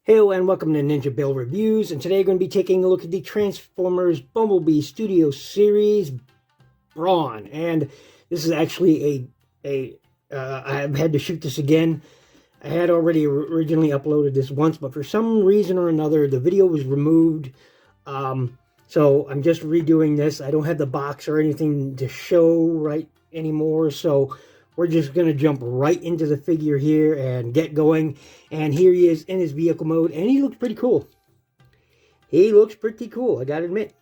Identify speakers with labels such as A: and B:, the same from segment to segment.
A: Hello and welcome to NinjaBill Reviews, and today I'm going to be taking a look at the Transformers BumbleBee Studio Series Brawn. And this is actually I've had to shoot this again. I had already originally uploaded this once, but for some reason or another, the video was removed. So I'm just redoing this. I don't have the box or anything to show right anymore, so we're just going to jump right into the figure here and get going. And here he is in his vehicle mode, and he looks pretty cool. He looks pretty cool, I gotta admit.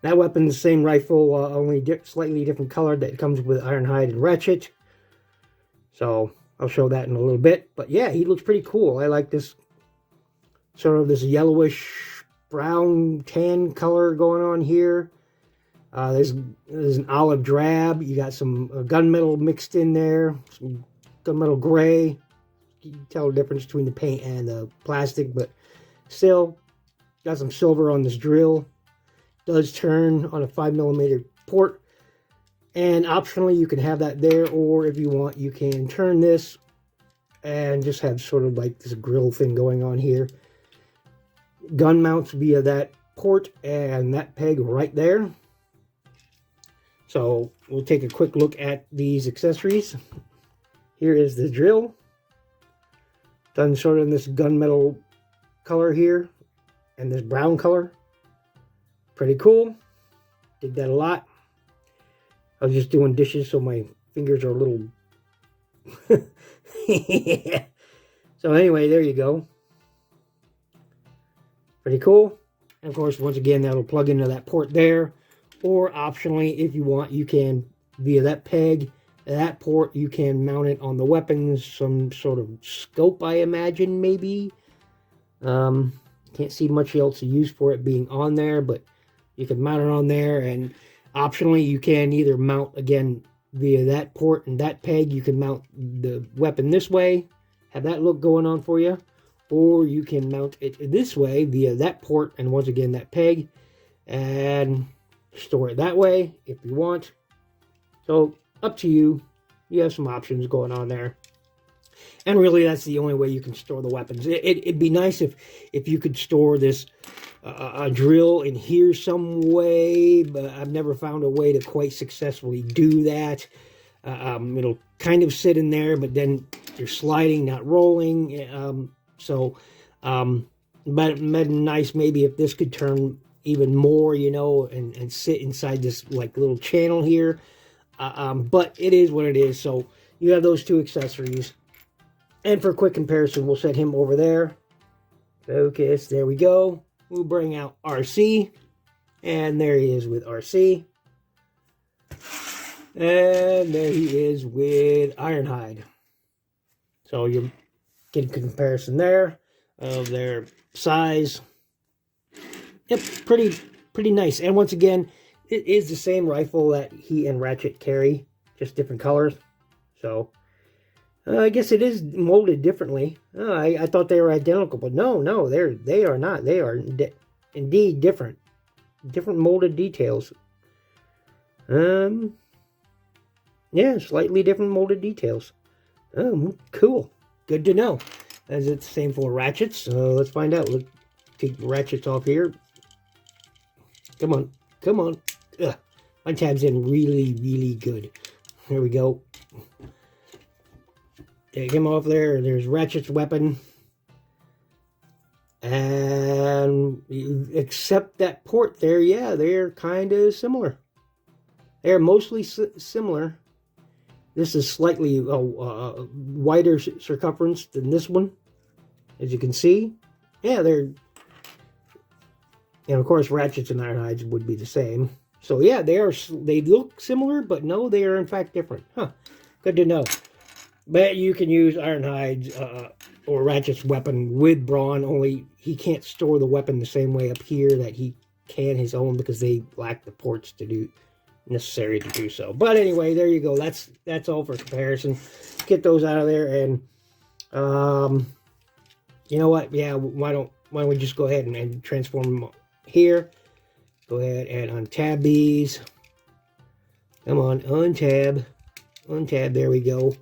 A: That weapon's the same rifle, only slightly different color that comes with Ironhide and Ratchet. So I'll show that in a little bit. But yeah, he looks pretty cool. I like this sort of this yellowish brown tan color going on here. There's an olive drab. You got some gunmetal mixed in there, some gunmetal gray. You can tell the difference between the paint and the plastic, but still got some silver on this drill. Does turn on a 5mm port, and optionally you can have that there, or if you want, you can turn this and just have sort of like this grill thing going on here. Gun mounts via that port and that peg right there. So we'll take a quick look at these accessories. Here is the drill. Done sort of in this gunmetal color here and this brown color. Pretty cool. Dig that a lot. I was just doing dishes, so my fingers are a little... So anyway, there you go. Pretty cool. And of course, once again, that'll plug into that port there. Or optionally, if you want, you can, via that peg, that port, you can mount it on the weapons, some sort of scope, I imagine, maybe. Can't see much else to use for it being on there, but you can mount it on there, and optionally, you can either mount, again, via that port and that peg, you can mount the weapon this way, have that look going on for you, or you can mount it this way, via that port, and once again, that peg, and store it that way if you want. So up to you. You have some options going on there, and really that's the only way you can store the weapons. It'd be nice if you could store this a drill in here some way, but I've never found a way to quite successfully do that. It'll kind of sit in there, but then you're sliding, not rolling. But nice maybe if this could turn even more, you know, and sit inside this like little channel here. But it is what it is. So you have those two accessories. And for a quick comparison, we'll set him over there. Focus, there we go. We'll bring out RC. And there he is with RC. And there he is with Ironhide. So you get a comparison there of their size. Yep, pretty nice. And once again, it is the same rifle that he and Ratchet carry, just different colors. So, I guess it is molded differently. I thought they were identical, but no, they are not. They are indeed different. Different molded details. Yeah, slightly different molded details. Oh, cool. Good to know. Is it the same for Ratchets? So let's find out. Let's take the Ratchets off here. Come on, come on. Ugh. My tab's in really good. There we go. Take him off there. There's Ratchet's weapon. And except that port there, yeah, they're kind of similar. They're mostly similar. This is slightly wider circumference than this one, as you can see. Yeah, they're... And of course, Ratchets and Ironhides would be the same. So yeah, they look similar, but no, they are in fact different. Huh, good to know. But you can use Ironhide's or Ratchet's weapon with Brawn, only he can't store the weapon the same way up here that he can his own, because they lack the ports to do necessary to do so. But anyway, there you go. That's all for comparison. Get those out of there, and you know what? Yeah, why don't we just go ahead and transform them here. Go ahead and untab these. Come on, untab. Untab, there we go.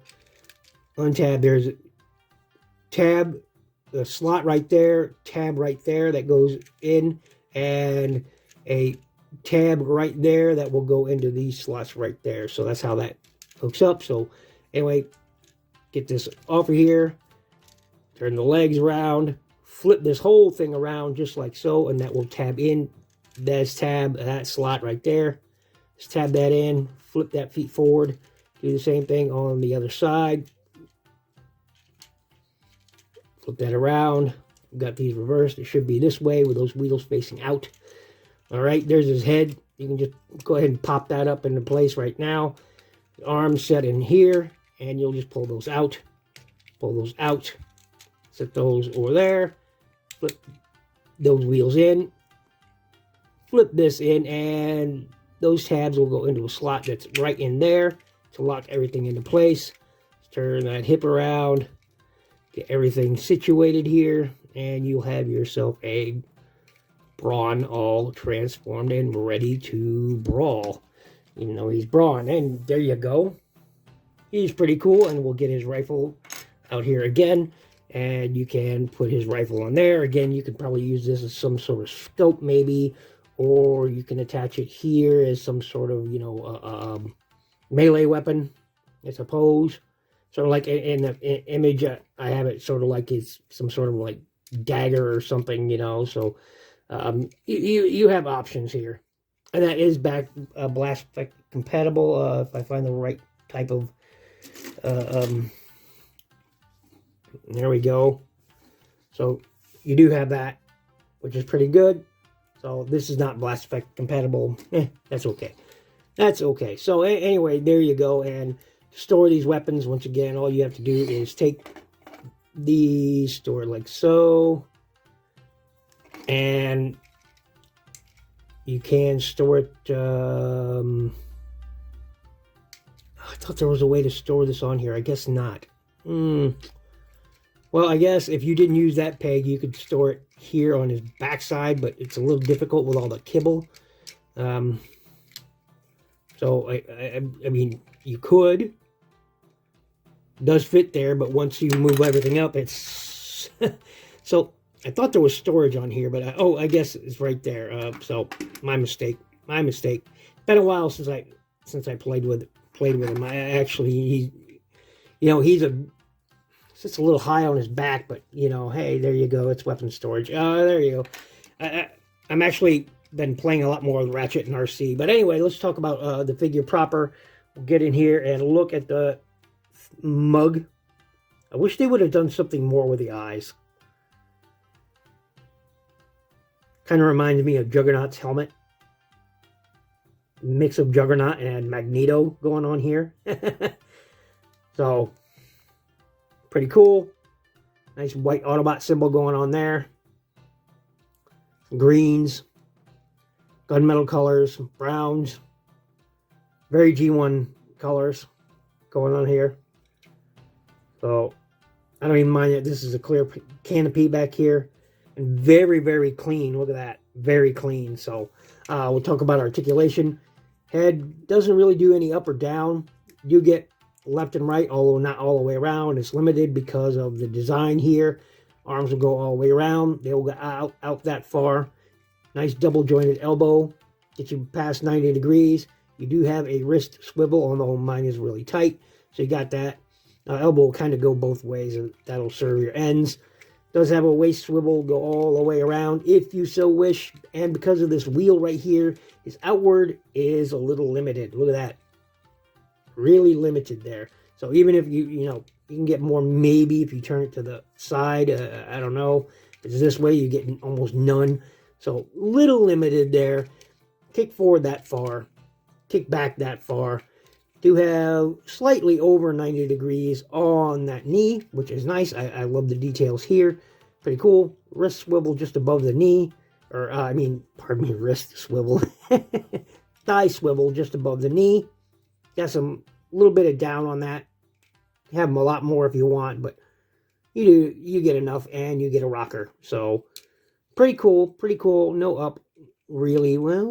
A: Untab, there's tab, the slot right there, tab right there that goes in, and a tab right there that will go into these slots right there. So that's how that hooks up. So anyway, get this off of here, turn the legs around, flip this whole thing around just like so, and that will tab in. That's tab that slot right there. Just tab that in, flip that feet forward, do the same thing on the other side. Flip that around. Got these reversed. It should be this way with those wheels facing out. All right, there's his head. You can just go ahead and pop that up into place right now. The arms set in here, and you'll just pull those out. Pull those out. Set those over there. Flip those wheels in. Flip this in, and those tabs will go into a slot that's right in there to lock everything into place. Turn that hip around. Get everything situated here, and you'll have yourself a Brawn all transformed and ready to brawl. Even though he's Brawn, and there you go. He's pretty cool, and we'll get his rifle out here again, and you can put his rifle on there. Again, you could probably use this as some sort of scope maybe, or you can attach it here as some sort of, you know, melee weapon, I suppose. Sort of like in the image, I have it sort of like it's some sort of like dagger or something, you know. So you have options here, and that is blast effect compatible if I find the right type of. There we go. So you do have that, which is pretty good. So this is not blast effect compatible. That's okay. That's okay. So anyway, there you go. And to store these weapons, once again, all you have to do is take these, store like so, and you can store it. I thought there was a way to store this on here. I guess not. Well, I guess if you didn't use that peg, you could store it here on his backside, but it's a little difficult with all the kibble. So, I mean, you could. It does fit there, but once you move everything up, it's... So, I thought there was storage on here, but I guess it's right there. So, my mistake. My mistake. Been a while since I played with him. I actually, he's a little high on his back, but, you know, hey, there you go. It's weapon storage. There you go. I'm actually been playing a lot more with Ratchet and RC. But anyway, let's talk about the figure proper. We'll get in here and look at the mug. I wish they would have done something more with the eyes. Kind of reminds me of Juggernaut's helmet. Mix of Juggernaut and Magneto going on here. So, pretty cool. Nice white Autobot symbol going on there. Greens. Gunmetal colors. Browns. Very G1 colors going on here. So, I don't even mind that this is a clear canopy back here. And very, very clean. Look at that. Very clean. So, we'll talk about articulation. Head doesn't really do any up or down. You get left and right, although not all the way around. It's limited because of the design here. Arms will go all the way around. They'll go out that far. Nice double jointed elbow. Get you past 90 degrees. You do have a wrist swivel, although mine is really tight. So you got that. Elbow will kind of go both ways, and that'll serve your ends. Does have a waist swivel, go all the way around if you so wish. And because of this wheel right here, his outward is a little limited. Look at that. Really limited there. So even if you can get more maybe if you turn it to the side. I don't know. If it's this way, you get almost none. So little limited there. Kick forward that far. Kick back that far. Do have slightly over 90 degrees on that knee, which is nice. I love the details here. Pretty cool. Wrist swivel just above the knee. Or, pardon me, wrist swivel. Thigh swivel just above the knee. Got some little bit of down on that. Have them a lot more if you want, but you get enough, and you get a rocker. So, pretty cool. Pretty cool. No up, really. Well,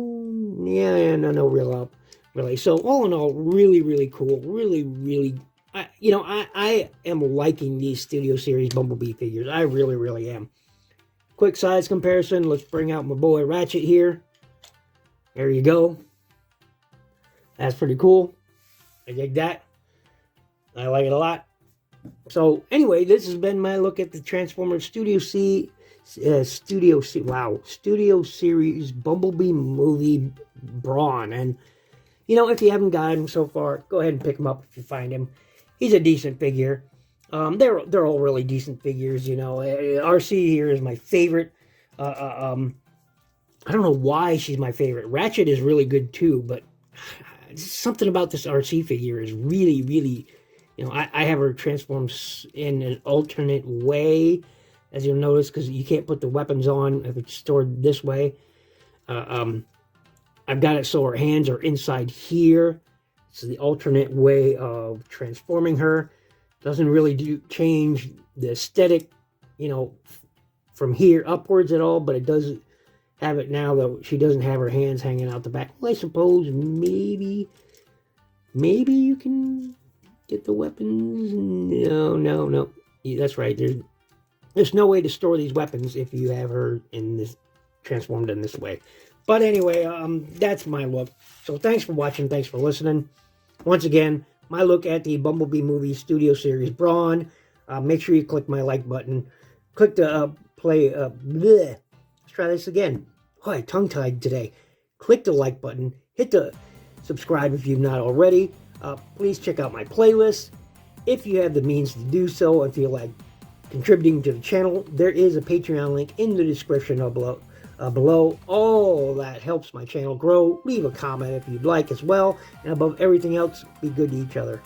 A: yeah, no real up. Really. So all in all, really, really cool. Really, really, I am liking these Studio Series Bumblebee figures. I really, really am. Quick size comparison. Let's bring out my boy Ratchet here. There you go. That's pretty cool. I dig that. I like it a lot. So anyway, this has been my look at the Transformers Studio Series Bumblebee movie Brawn. And if you haven't got him so far, go ahead and pick him up if you find him. He's a decent figure. They're all really decent figures. RC here is my favorite. I don't know why she's my favorite. Ratchet is really good too, but something about this RC figure is really, really. I have her transformed in an alternate way, as you'll notice, because you can't put the weapons on if it's stored this way. I've got it so her hands are inside here. It's the alternate way of transforming her. Doesn't really change the aesthetic, from here upwards at all, but it does have it now that she doesn't have her hands hanging out the back. Well, I suppose maybe you can get the weapons. No. Yeah, that's right. There's no way to store these weapons if you have her transformed in this way. But anyway, that's my look. So thanks for watching. Thanks for listening. Once again, my look at the Bumblebee movie Studio Series Brawn. Make sure you click my like button. Click the play. Let's try this again. Oh, I tongue-tied today. Click the like button. Hit the subscribe if you've not already. Please check out my playlist. If you have the means to do so and feel like contributing to the channel, there is a Patreon link in the description below. All that helps my channel grow. Leave a comment if you'd like as well. And above everything else, be good to each other.